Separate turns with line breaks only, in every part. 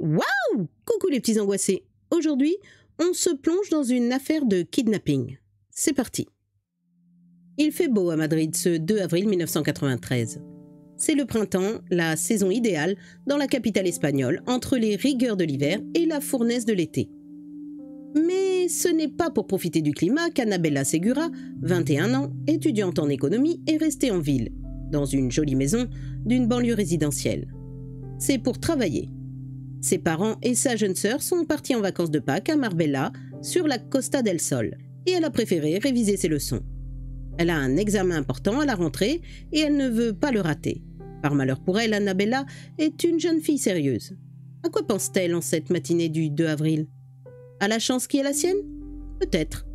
Waouh! Coucou les petits angoissés. Aujourd'hui, on se plonge dans une affaire de kidnapping. C'est parti. Il fait beau à Madrid ce 2 avril 1993. C'est le printemps, la saison idéale dans la capitale espagnole, entre les rigueurs de l'hiver et la fournaise de l'été. Mais ce n'est pas pour profiter du climat qu'Annabella Segura, 21 ans, étudiante en économie, est restée en ville, dans une jolie maison d'une banlieue résidentielle. C'est pour travailler. Ses parents et sa jeune sœur sont partis en vacances de Pâques à Marbella, sur la Costa del Sol, et elle a préféré réviser ses leçons. Elle a un examen important à la rentrée et elle ne veut pas le rater. Par malheur pour elle, Annabella est une jeune fille sérieuse. À quoi pense-t-elle en cette matinée du 2 avril? À la chance qui est la sienne? Peut-être.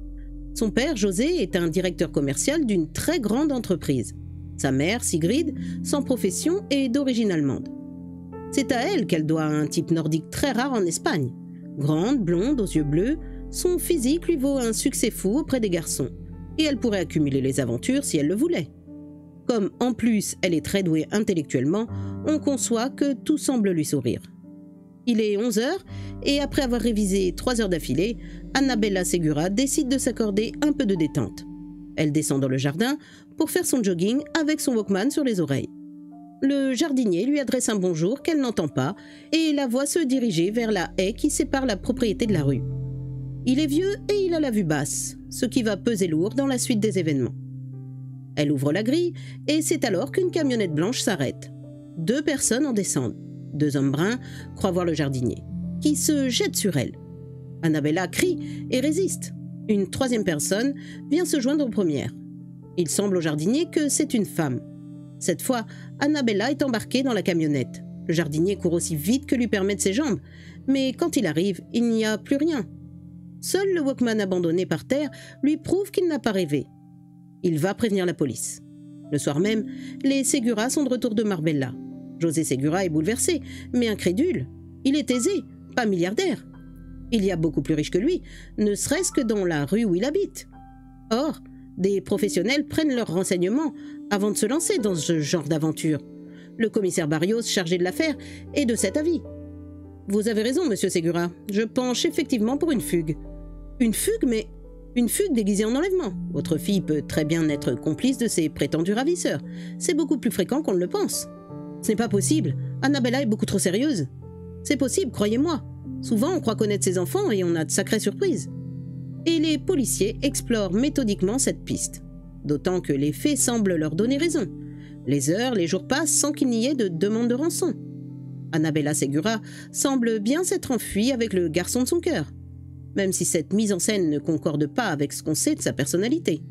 Son père, José, est un directeur commercial d'une très grande entreprise. Sa mère, Sigrid, sans profession, est d'origine allemande. C'est à elle qu'elle doit un type nordique très rare en Espagne. Grande, blonde, aux yeux bleus, son physique lui vaut un succès fou auprès des garçons. Et elle pourrait accumuler les aventures si elle le voulait. Comme en plus elle est très douée intellectuellement, on conçoit que tout semble lui sourire. Il est 11h et après avoir révisé 3 heures d'affilée, Annabella Segura décide de s'accorder un peu de détente. Elle descend dans le jardin pour faire son jogging avec son Walkman sur les oreilles. Le jardinier lui adresse un bonjour qu'elle n'entend pas et la voit se diriger vers la haie qui sépare la propriété de la rue. Il est vieux et il a la vue basse, ce qui va peser lourd dans la suite des événements. Elle ouvre la grille et c'est alors qu'une camionnette blanche s'arrête. 2 personnes en descendent. 2 hommes bruns croient voir le jardinier, qui se jette sur elle. Annabella crie et résiste. Une 3e personne vient se joindre aux premières. Il semble au jardinier que c'est une femme. Cette fois, Annabella est embarquée dans la camionnette. Le jardinier court aussi vite que lui permettent ses jambes, mais quand il arrive, il n'y a plus rien. Seul le Walkman abandonné par terre lui prouve qu'il n'a pas rêvé. Il va prévenir la police. Le soir même, les Segura sont de retour de Marbella. José Segura est bouleversé, mais incrédule. Il est aisé, pas milliardaire. Il y a beaucoup plus riche que lui, ne serait-ce que dans la rue où il habite. Or, des professionnels prennent leurs renseignements avant de se lancer dans ce genre d'aventure. Le commissaire Barrios, chargé de l'affaire, est de cet avis. Vous avez raison, monsieur Segura. Je penche effectivement pour une fugue. Une fugue, mais une fugue déguisée en enlèvement. Votre fille peut très bien être complice de ses prétendus ravisseurs. C'est beaucoup plus fréquent qu'on ne le pense. Ce n'est pas possible. Annabella est beaucoup trop sérieuse. C'est possible, croyez-moi. Souvent, on croit connaître ses enfants et on a de sacrées surprises. Et les policiers explorent méthodiquement cette piste. D'autant que les faits semblent leur donner raison. Les heures, les jours passent sans qu'il n'y ait de demande de rançon. Annabella Segura semble bien s'être enfuie avec le garçon de son cœur, même si cette mise en scène ne concorde pas avec ce qu'on sait de sa personnalité.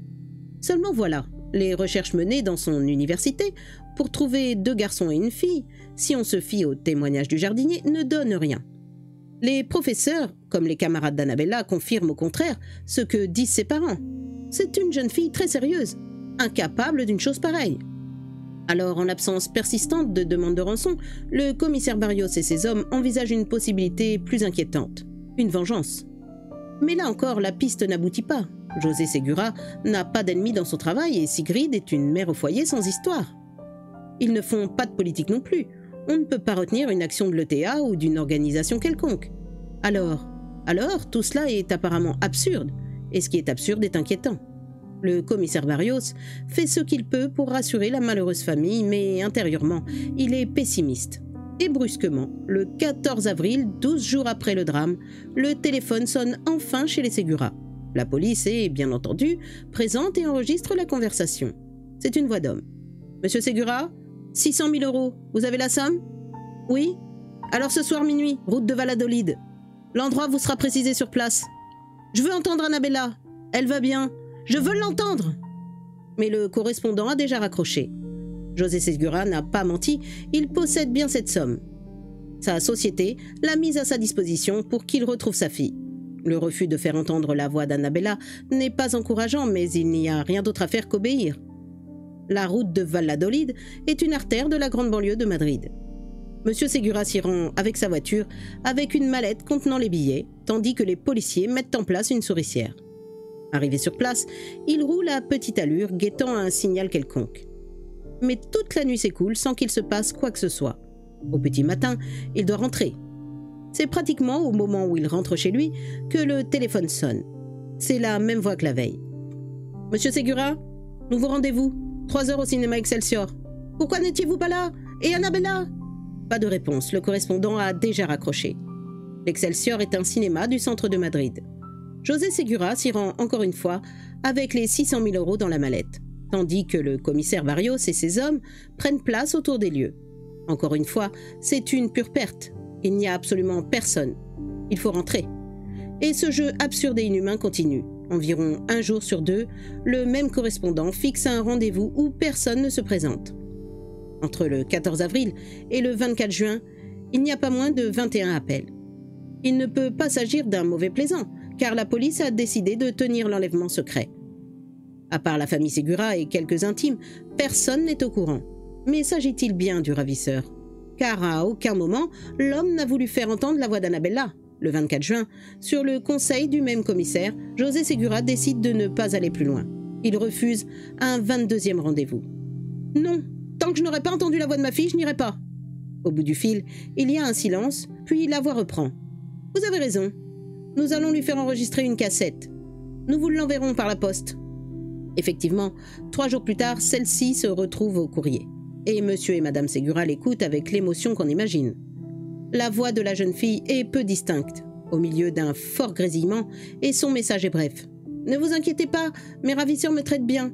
Seulement voilà, les recherches menées dans son université pour trouver 2 garçons et une fille, si on se fie au témoignage du jardinier, ne donnent rien. Les professeurs, comme les camarades d'Annabella, confirment au contraire ce que disent ses parents. C'est une jeune fille très sérieuse, incapable d'une chose pareille. Alors, en l'absence persistante de demande de rançon, le commissaire Barrios et ses hommes envisagent une possibilité plus inquiétante, une vengeance. Mais là encore, la piste n'aboutit pas. José Segura n'a pas d'ennemis dans son travail et Sigrid est une mère au foyer sans histoire. Ils ne font pas de politique non plus. On ne peut pas retenir une action de l'ETA ou d'une organisation quelconque. Alors, tout cela est apparemment absurde, et ce qui est absurde est inquiétant. Le commissaire Barrios fait ce qu'il peut pour rassurer la malheureuse famille, mais intérieurement, il est pessimiste. Et brusquement, le 14 avril, 12 jours après le drame, le téléphone sonne enfin chez les Segura. La police est, bien entendu, présente et enregistre la conversation. C'est une voix d'homme. « Monsieur Segura, 600 000 €, vous avez la somme? »« Oui. Alors ce soir minuit, route de Valladolid. L'endroit vous sera précisé sur place. Je veux entendre Annabella. Elle va bien. Je veux l'entendre !» Mais le correspondant a déjà raccroché. José Segura n'a pas menti, il possède bien cette somme. Sa société l'a mise à sa disposition pour qu'il retrouve sa fille. Le refus de faire entendre la voix d'Annabella n'est pas encourageant, mais il n'y a rien d'autre à faire qu'obéir. La route de Valladolid est une artère de la grande banlieue de Madrid. Monsieur Segura s'y rend avec sa voiture, avec une mallette contenant les billets, tandis que les policiers mettent en place une souricière. Arrivé sur place, il roule à petite allure, guettant un signal quelconque. Mais toute la nuit s'écoule sans qu'il se passe quoi que ce soit. Au petit matin, il doit rentrer. C'est pratiquement au moment où il rentre chez lui que le téléphone sonne. C'est la même voix que la veille. « Monsieur Segura, nouveau rendez-vous, 3 heures au cinéma Excelsior. Pourquoi n'étiez-vous pas là? Et Annabella ?» Pas de réponse, le correspondant a déjà raccroché. L'Excelsior est un cinéma du centre de Madrid. José Segura s'y rend encore une fois avec les 600 000 € dans la mallette, tandis que le commissaire Barrios et ses hommes prennent place autour des lieux. Encore une fois, c'est une pure perte. Il n'y a absolument personne. Il faut rentrer. Et ce jeu absurde et inhumain continue. Environ 1 jour sur 2, le même correspondant fixe un rendez-vous où personne ne se présente. Entre le 14 avril et le 24 juin, il n'y a pas moins de 21 appels. Il ne peut pas s'agir d'un mauvais plaisant, car la police a décidé de tenir l'enlèvement secret. À part la famille Segura et quelques intimes, personne n'est au courant. Mais s'agit-il bien du ravisseur? Car à aucun moment, l'homme n'a voulu faire entendre la voix d'Annabella. Le 24 juin, sur le conseil du même commissaire, José Segura décide de ne pas aller plus loin. Il refuse un 22e rendez-vous. « Non, tant que je n'aurai pas entendu la voix de ma fille, je n'irai pas. » Au bout du fil, il y a un silence, puis la voix reprend. « Vous avez raison. Nous allons lui faire enregistrer une cassette. Nous vous l'enverrons par la poste. » Effectivement, 3 jours plus tard, celle-ci se retrouve au courrier. Et monsieur et madame Segura l'écoutent avec l'émotion qu'on imagine. La voix de la jeune fille est peu distincte, au milieu d'un fort grésillement, et son message est bref. « Ne vous inquiétez pas, mes ravisseurs me traitent bien.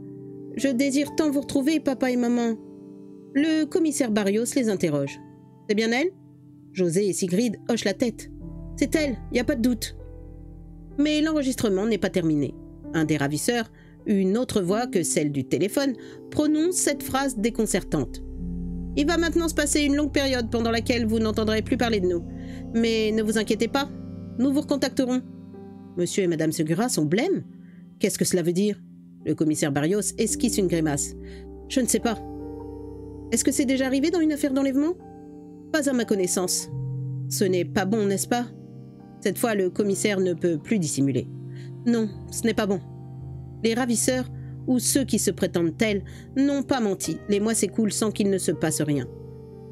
Je désire tant vous retrouver, papa et maman. » Le commissaire Barrios les interroge. « C'est bien elle ?» José et Sigrid hochent la tête. « C'est elle, il n'y a pas de doute. » Mais l'enregistrement n'est pas terminé. Un des ravisseurs, une autre voix que celle du téléphone, prononce cette phrase déconcertante. « Il va maintenant se passer une longue période pendant laquelle vous n'entendrez plus parler de nous. Mais ne vous inquiétez pas, nous vous recontacterons. » Monsieur et madame Segura sont blêmes. Qu'est-ce que cela veut dire? Le commissaire Barrios esquisse une grimace. « Je ne sais pas. » Est-ce que c'est déjà arrivé dans une affaire d'enlèvement? Pas à ma connaissance. Ce n'est pas bon, n'est-ce pas? Cette fois, le commissaire ne peut plus dissimuler. Non, ce n'est pas bon. Les ravisseurs, ou ceux qui se prétendent tels, n'ont pas menti. Les mois s'écoulent sans qu'il ne se passe rien.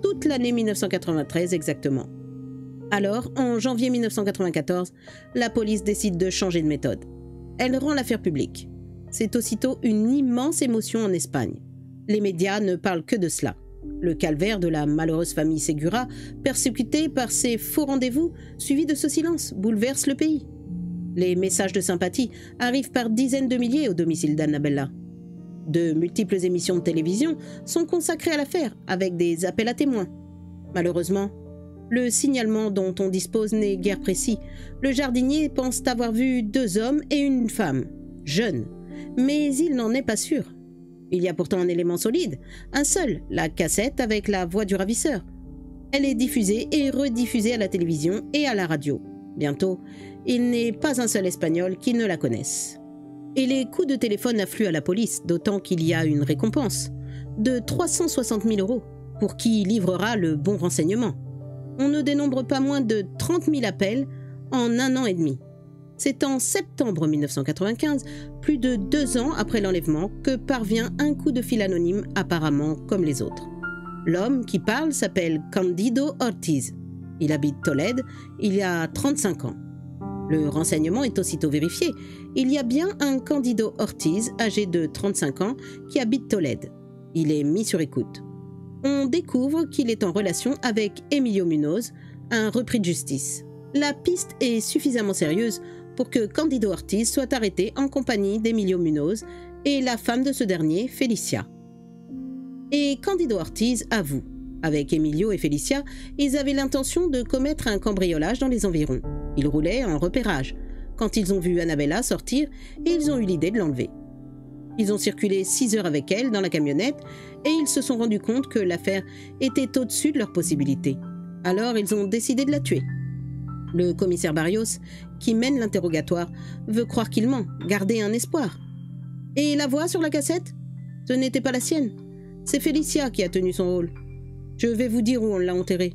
Toute l'année 1993 exactement. Alors, en janvier 1994, la police décide de changer de méthode. Elle rend l'affaire publique. C'est aussitôt une immense émotion en Espagne. Les médias ne parlent que de cela. Le calvaire de la malheureuse famille Segura, persécutée par ces faux rendez-vous, suivis de ce silence, bouleverse le pays. Les messages de sympathie arrivent par dizaines de milliers au domicile d'Annabella. De multiples émissions de télévision sont consacrées à l'affaire, avec des appels à témoins. Malheureusement, le signalement dont on dispose n'est guère précis. Le jardinier pense avoir vu 2 hommes et une femme, jeunes, mais il n'en est pas sûr. Il y a pourtant un élément solide, un seul, la cassette avec la voix du ravisseur. Elle est diffusée et rediffusée à la télévision et à la radio. Bientôt, il n'est pas un seul Espagnol qui ne la connaisse. Et les coups de téléphone affluent à la police, d'autant qu'il y a une récompense de 360 000 € pour qui livrera le bon renseignement. On ne dénombre pas moins de 30 000 appels en 1 an et demi. C'est en septembre 1995, plus de 2 ans après l'enlèvement, que parvient un coup de fil anonyme apparemment comme les autres. L'homme qui parle s'appelle Candido Ortiz. Il habite Tolède, il y a 35 ans. Le renseignement est aussitôt vérifié. Il y a bien un Candido Ortiz, âgé de 35 ans, qui habite Tolède. Il est mis sur écoute. On découvre qu'il est en relation avec Emilio Munoz, un repris de justice. La piste est suffisamment sérieuse pour que Candido Ortiz soit arrêté en compagnie d'Emilio Munoz et la femme de ce dernier, Felicia. Et Candido Ortiz avoue. Avec Emilio et Felicia, ils avaient l'intention de commettre un cambriolage dans les environs. Ils roulaient en repérage. Quand ils ont vu Annabella sortir, ils ont eu l'idée de l'enlever. Ils ont circulé 6 heures avec elle dans la camionnette et ils se sont rendus compte que l'affaire était au-dessus de leurs possibilités. Alors ils ont décidé de la tuer. Le commissaire Barrios, qui mène l'interrogatoire, veut croire qu'il ment, garder un espoir. Et la voix sur la cassette? Ce n'était pas la sienne. C'est Felicia qui a tenu son rôle. Je vais vous dire où on l'a enterré.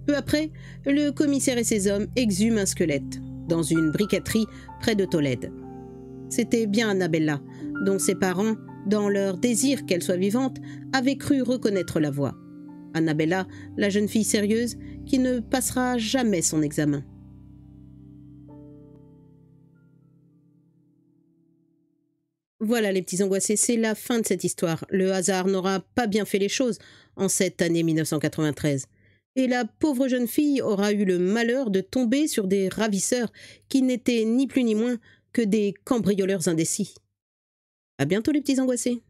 Peu après, le commissaire et ses hommes exhument un squelette, dans une briqueterie près de Tolède. C'était bien Annabella, dont ses parents, dans leur désir qu'elle soit vivante, avaient cru reconnaître la voix. Annabella, la jeune fille sérieuse qui ne passera jamais son examen. Voilà les petits angoissés, c'est la fin de cette histoire. Le hasard n'aura pas bien fait les choses en cette année 1993. Et la pauvre jeune fille aura eu le malheur de tomber sur des ravisseurs qui n'étaient ni plus ni moins que des cambrioleurs indécis. À bientôt les petits angoissés.